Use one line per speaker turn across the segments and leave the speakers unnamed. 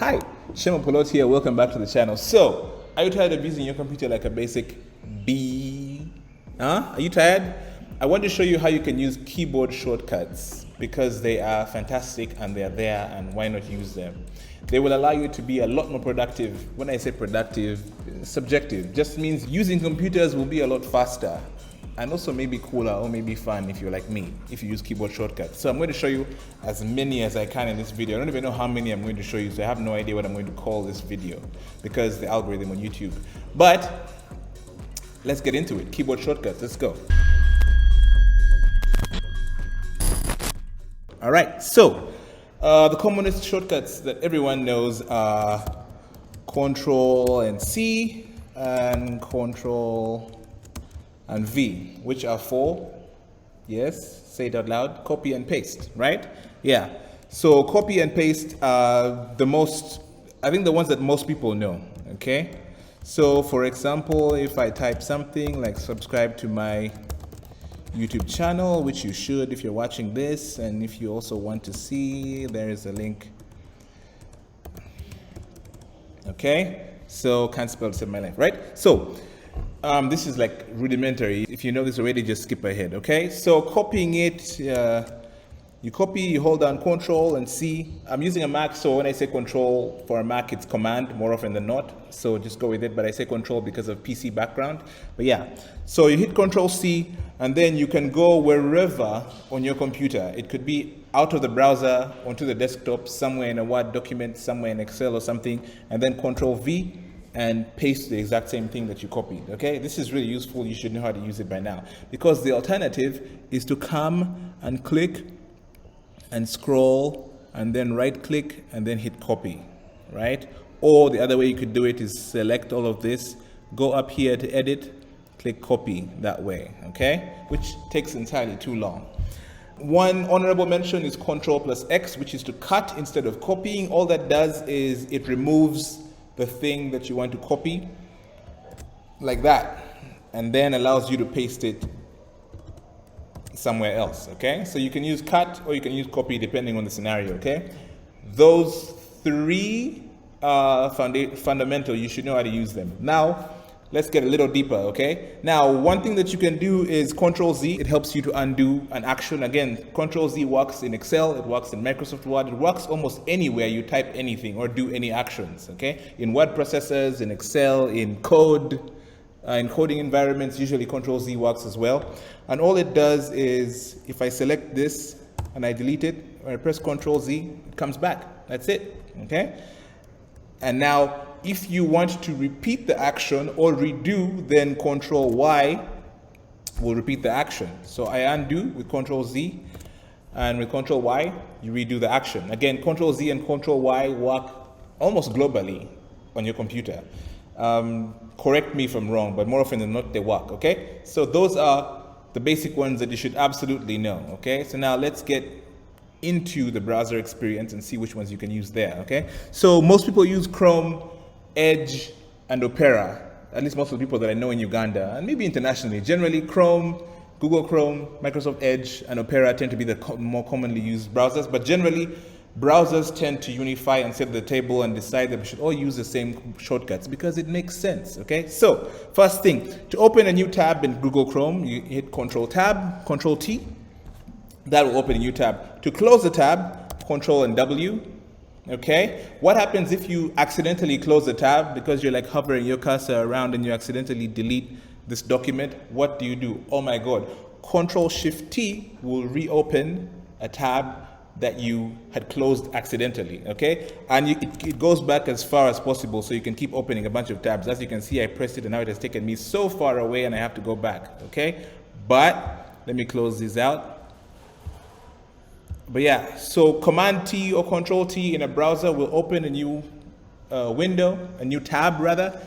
Hi, Shema Polot here. Welcome back to the channel. So, are you tired of using your computer like a basic B? Are you tired? I want to show you how you can use keyboard shortcuts because they are fantastic and they are there, and why not use them? They will allow you to be a lot more productive. When I say productive, subjective, just means using computers will be a lot faster and also maybe cooler or maybe fun if you're like me, if you use keyboard shortcuts. So I'm going to show you as many as I can in this video. I don't even know how many I'm going to show you, so I have no idea what I'm going to call this video because the algorithm on YouTube. But let's get into it. Keyboard shortcuts, let's go. All right, so the commonest shortcuts that everyone knows are Control and C and Control and V, which are for, yes, say it out loud, copy and paste, right? Yeah, so copy and paste are the most, I think the ones that most people know, okay? So for example, if I type something like subscribe to my YouTube channel, which you should if you're watching this, and if you also want to see, there is a link. Okay, so can't spell to save my life, right? So this is like rudimentary. If you know this already, just skip ahead, okay? So copying it, you copy, you hold down Control and C. I'm using a Mac, so when I say Control for a Mac, it's Command more often than not. So just go with it, but I say Control because of PC background. But yeah, so you hit Control C, and then you can go wherever on your computer. It could be out of the browser, onto the desktop, somewhere in a Word document, somewhere in Excel or something, and then Control V and paste the exact same thing that you copied, okay? This is really useful. You should know how to use it by now, because the alternative is to come and click and scroll and then right click and then hit copy, right? Or the other way you could do it is select all of this, go up here to edit, click copy that way, okay? Which takes entirely too long. One honorable mention is Control plus X, which is to cut instead of copying. All that does is it removes the thing that you want to copy like that, and then allows you to paste it somewhere else, okay? So you can use cut or you can use copy depending on the scenario, okay? Those three are fundamental. You should know how to use them. Now, let's get a little deeper, okay? Now, one thing that you can do is Control Z. It helps you to undo an action. Again, Control Z works in Excel, it works in Microsoft Word, it works almost anywhere you type anything or do any actions, okay? In word processors, in Excel, in code, in coding environments, usually Control Z works as well. And all it does is, if I select this and I delete it, or I press Control Z, it comes back. That's it, okay? And now, if you want to repeat the action or redo, then Control Y will repeat the action. So I undo with Control Z, and with Control Y, you redo the action. Again, Control Z and Control Y work almost globally on your computer. Correct me if I'm wrong, but more often than not, they work, okay? So those are the basic ones that you should absolutely know, okay? So now let's get into the browser experience and see which ones you can use there, okay? So most people use Chrome, Edge, and Opera, at least most of the people that I know in Uganda, and maybe internationally. Generally, Chrome, Google Chrome, Microsoft Edge, and Opera tend to be the more commonly used browsers, but generally, browsers tend to unify and sit at the table and decide that we should all use the same shortcuts because it makes sense, okay? So, first thing, to open a new tab in Google Chrome, you hit Control-Tab, Control-T, that will open a new tab. To close the tab, Control and W, okay? What happens if you accidentally close the tab because you're like hovering your cursor around and you accidentally delete this document? What do you do? Oh my God. Control-Shift-T will reopen a tab that you had closed accidentally, okay? And it goes back as far as possible, so you can keep opening a bunch of tabs. As you can see, I pressed it and now it has taken me so far away and I have to go back, okay? But let me close this out. But yeah, so Command T or Control T in a browser will open a new window, a new tab rather.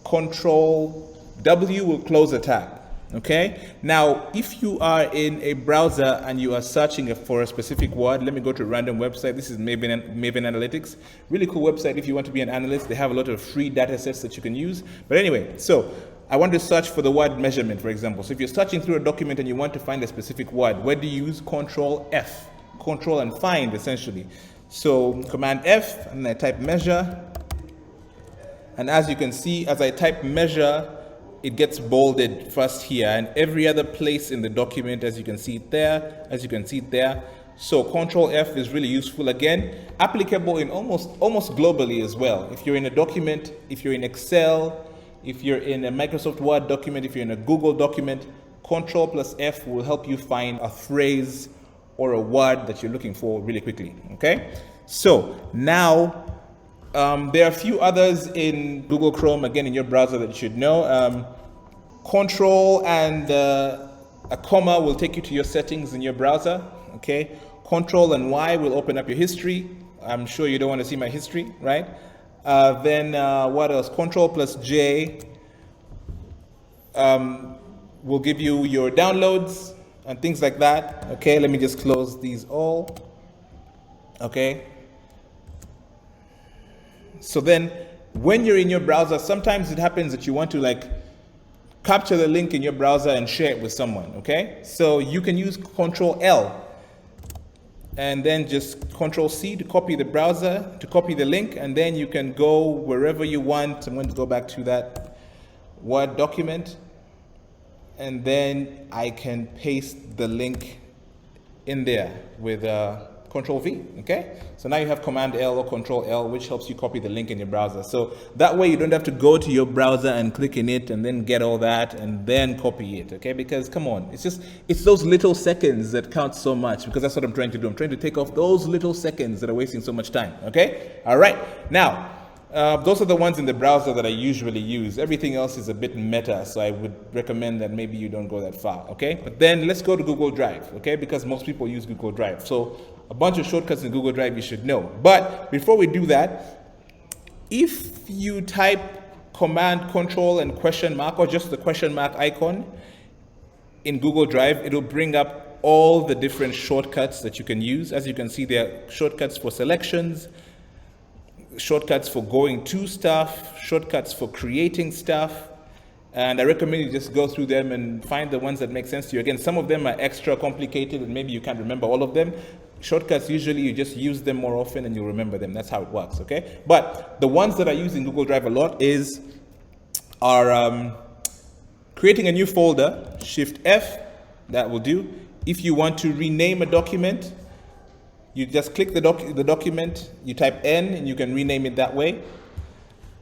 Control W will close a tab, okay? Now, if you are in a browser and you are searching for a specific word, let me go to a random website. This is Maven Analytics. Really cool website if you want to be an analyst. They have a lot of free data sets that you can use. But anyway, so I want to search for the word measurement, for example. So if you're searching through a document and you want to find a specific word, where do you use Control F? Control and find, essentially. So Command F, and I type measure. And as you can see, as I type measure, it gets bolded first here, and every other place in the document, as you can see it there, as you can see it there. So Control F is really useful. Again, applicable in almost globally as well. If you're in a document, if you're in Excel, if you're in a Microsoft Word document, if you're in a Google document, Control plus F will help you find a phrase or a word that you're looking for really quickly, okay? So now, there are a few others in Google Chrome, again, in your browser that you should know. Control and a comma will take you to your settings in your browser, okay? Control and Y will open up your history. I'm sure you don't want to see my history, right? Then what else? Control plus J will give you your downloads and things like that. Okay, let me just close these all. Okay. So then when you're in your browser, sometimes it happens that you want to like capture the link in your browser and share it with someone. Okay. So you can use Control L and then just Control C to copy the browser, to copy the link, and then you can go wherever you want. I'm going to go back to that Word document, and then I can paste the link in there with Control V, okay? So now you have Command L or Control L, which helps you copy the link in your browser. So that way you don't have to go to your browser and click in it and then get all that and then copy it, okay? Because come on, it's those little seconds that count so much, because that's what I'm trying to do. I'm trying to take off those little seconds that are wasting so much time, okay? All right, now, those are the ones in the browser that I usually use. Everything else is a bit meta, so I would recommend that maybe you don't go that far, okay? But then let's go to Google Drive, okay? Because most people use Google Drive. So a bunch of shortcuts in Google Drive you should know. But before we do that, if you type Command, Control, and question mark, or just the question mark icon in Google Drive, it'll bring up all the different shortcuts that you can use. As you can see, there are shortcuts for selections, shortcuts for going to stuff, shortcuts for creating stuff, and I recommend you just go through them and find the ones that make sense to you. Again, some of them are extra complicated and maybe you can't remember all of them. Shortcuts, usually you just use them more often and you'll remember them. That's how it works, okay? But the ones that I use in Google Drive a lot are creating a new folder, Shift F, that will do. If you want to rename a document, you just click the document, you type N, and you can rename it that way.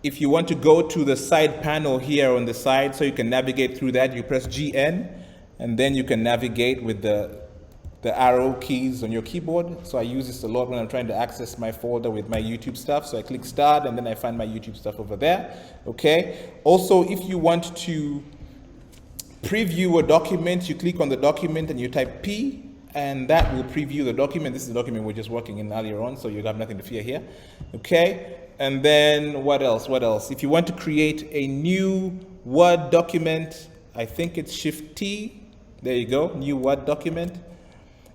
If you want to go to the side panel here on the side so you can navigate through that, you press GN, and then you can navigate with the arrow keys on your keyboard. So I use this a lot when I'm trying to access my folder with my YouTube stuff. So I click Start, and then I find my YouTube stuff over there. Okay. Also, if you want to preview a document, you click on the document and you type P, and that will preview the document. This is the document we're just working in earlier on, so you have nothing to fear here. Okay. And then what else? What else? If you want to create a new Word document, I think it's Shift T. There you go, new Word document.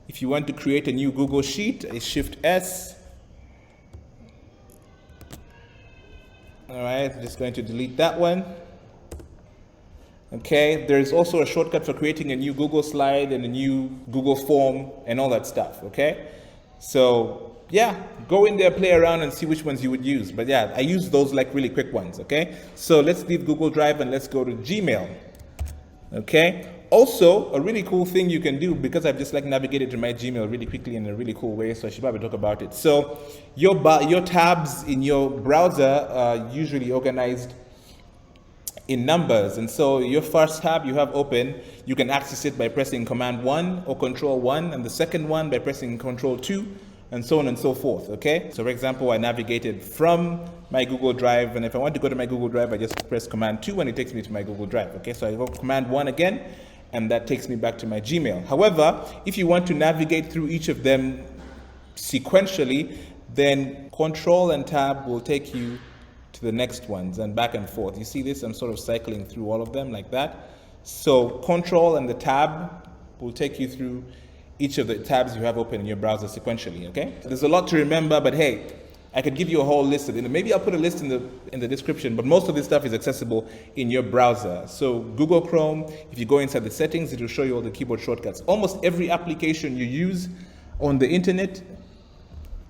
If you want to create a new Google Sheet, it's Shift S. All right, I'm just going to delete that one. Okay, there's also a shortcut for creating a new Google slide and a new Google form and all that stuff, okay? So yeah, go in there, play around and see which ones you would use. But yeah, I use those like really quick ones, okay? So let's leave Google Drive and let's go to Gmail, okay? Also, a really cool thing you can do, because I've just like navigated to my Gmail really quickly in a really cool way, so I should probably talk about it. So your tabs in your browser are usually organized in numbers, and so your first tab you have open, you can access it by pressing Command 1 or Control 1, and the second one by pressing Control 2, and so on and so forth, okay? So for example, I navigated from my Google Drive, and if I want to go to my Google Drive, I just press Command 2 and it takes me to my Google Drive, okay? So I go Command 1 again, and that takes me back to my Gmail. However, if you want to navigate through each of them sequentially, then Control and Tab will take you to the next ones and back and forth. You see this? I'm sort of cycling through all of them like that. So Control and the Tab will take you through each of the tabs you have open in your browser sequentially, okay? So there's a lot to remember, but hey, I could give you a whole list of it. Maybe I'll put a list in the description, but most of this stuff is accessible in your browser. So Google Chrome, if you go inside the settings, it will show you all the keyboard shortcuts. Almost every application you use on the internet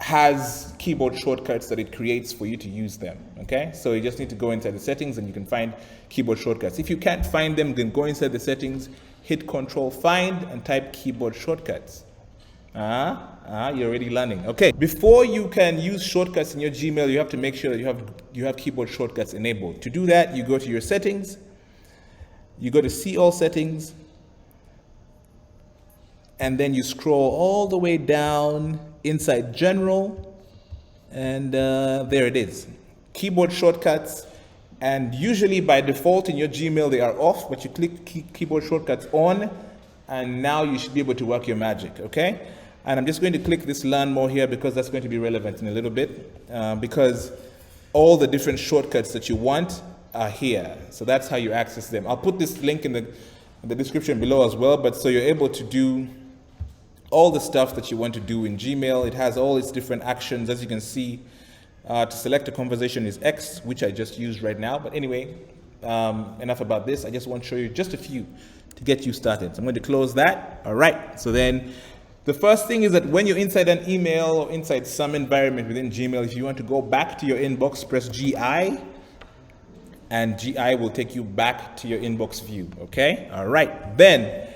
has keyboard shortcuts that it creates for you to use them, okay? So you just need to go inside the settings and you can find keyboard shortcuts. If you can't find them, then go inside the settings, hit Control Find and type keyboard shortcuts. You're already learning. Okay, before you can use shortcuts in your Gmail, you have to make sure that you have keyboard shortcuts enabled. To do that, you go to your settings, you go to See All Settings, and then you scroll all the way down inside General, and there it is, keyboard shortcuts. And usually by default in your Gmail they are off, but you click keyboard shortcuts on, and now you should be able to work your magic, okay? And I'm just going to click this Learn More here because that's going to be relevant in a little bit, because all the different shortcuts that you want are here. So that's how you access them. I'll put this link in the description below as well, but so you're able to do all the stuff that you want to do in Gmail. It has all its different actions. As you can see, to select a conversation is X, which I just used right now. But anyway, enough about this. I just want to show you just a few to get you started. So I'm going to close that. All right. So then the first thing is that when you're inside an email or inside some environment within Gmail, if you want to go back to your inbox, press GI, and GI will take you back to your inbox view. Okay. All right. Then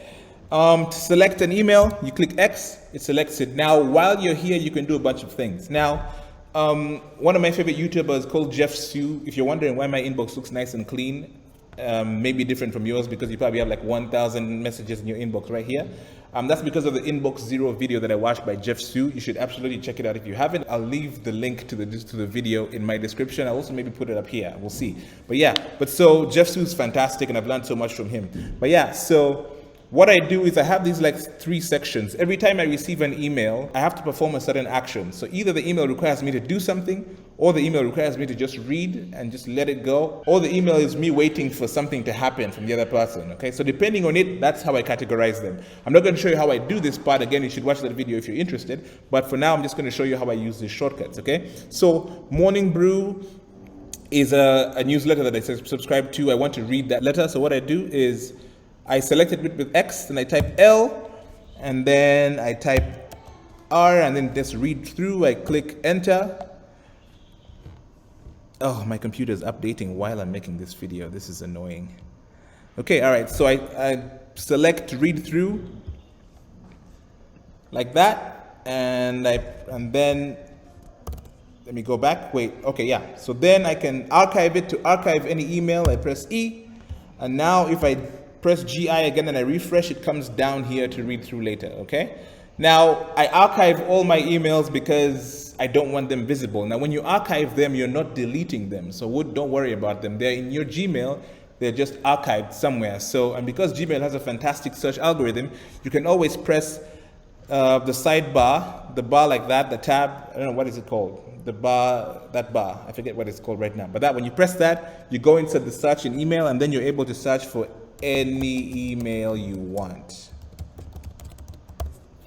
to select an email, you click X, it selects it. Now, while you're here, you can do a bunch of things. Now, one of my favorite YouTubers called Jeff Sue, if you're wondering why my inbox looks nice and clean, maybe different from yours because you probably have like 1,000 messages in your inbox right here. That's because of the Inbox Zero video that I watched by Jeff Sue. You should absolutely check it out if you haven't. I'll leave the link to the video in my description. I'll also maybe put it up here. We'll see. But yeah, so Jeff Sue's fantastic and I've learned so much from him. But yeah, so what I do is I have these like 3 sections. Every time I receive an email, I have to perform a certain action. So either the email requires me to do something, or the email requires me to just read and just let it go, or the email is me waiting for something to happen from the other person, okay? So depending on it, that's how I categorize them. I'm not going to show you how I do this part. Again, you should watch that video if you're interested. But for now, I'm just going to show you how I use these shortcuts, okay? So Morning Brew is a newsletter that I subscribe to. I want to read that letter. So what I do is I select it with X, then I type L, and then I type R, and then just read through. I click Enter. Oh, my computer is updating while I'm making this video. This is annoying. Okay, all right, so I select read through like that, and then let me go back. Wait, okay, yeah. So then I can archive it. To archive any email, I press E, and now if I press GI again and I refresh, it comes down here to read through later, okay? Now, I archive all my emails because I don't want them visible. Now, when you archive them, you're not deleting them, so don't worry about them. They're in your Gmail, they're just archived somewhere. So, and because Gmail has a fantastic search algorithm, you can always press the sidebar, the bar like that, the tab, I don't know, what is it called? The bar, that bar, I forget what it's called right now. But that, when you press that, you go into the search in email, and then you're able to search for any email you want.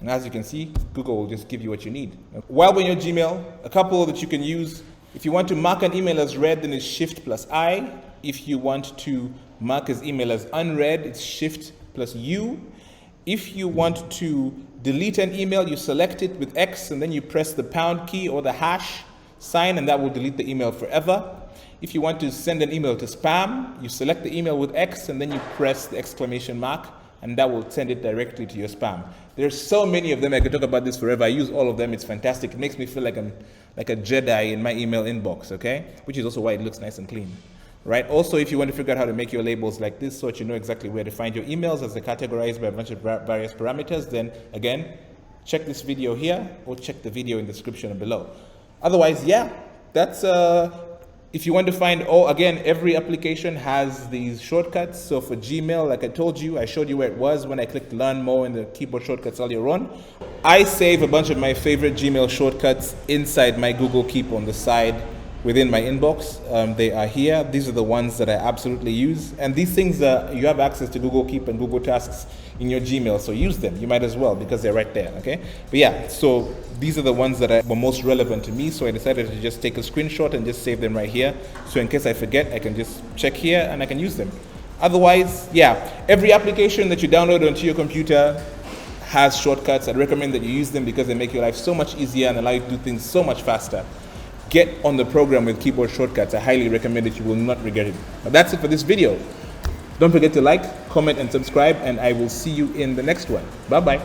And as you can see, Google will just give you what you need. While we're in your Gmail, a couple that you can use. If you want to mark an email as read, then it's Shift plus I. If you want to mark his email as unread, it's Shift plus U. If you want to delete an email, you select it with X, and then you press the pound key or the hash sign, and that will delete the email forever. If you want to send an email to spam, you select the email with X, and then you press the exclamation mark, and that will send it directly to your spam. There's so many of them. I could talk about this forever. I use all of them. It's fantastic. It makes me feel like I'm like a Jedi in my email inbox, okay? Which is also why it looks nice and clean, right? Also, if you want to figure out how to make your labels like this so that you know exactly where to find your emails as they're categorized by a bunch of various parameters, then again, check this video here or check the video in the description below. Otherwise, yeah, that's if you want to find, again, every application has these shortcuts. So for Gmail, like I told you, I showed you where it was when I clicked Learn More in the keyboard shortcuts earlier on. I save a bunch of my favorite Gmail shortcuts inside my Google Keep on the side within my inbox. They are here. These are the ones that I absolutely use. And these things, you have access to Google Keep and Google Tasks in your Gmail, so use them. You might as well because they're right there, okay? But yeah, so these are the ones that were most relevant to me, so I decided to just take a screenshot and just save them right here. So in case I forget, I can just check here and I can use them. Otherwise, yeah, every application that you download onto your computer has shortcuts. I'd recommend that you use them because they make your life so much easier and allow you to do things so much faster. Get on the program with keyboard shortcuts. I highly recommend it. You will not regret it. But that's it for this video. Don't forget to like, comment, and subscribe, and I will see you in the next one. Bye-bye.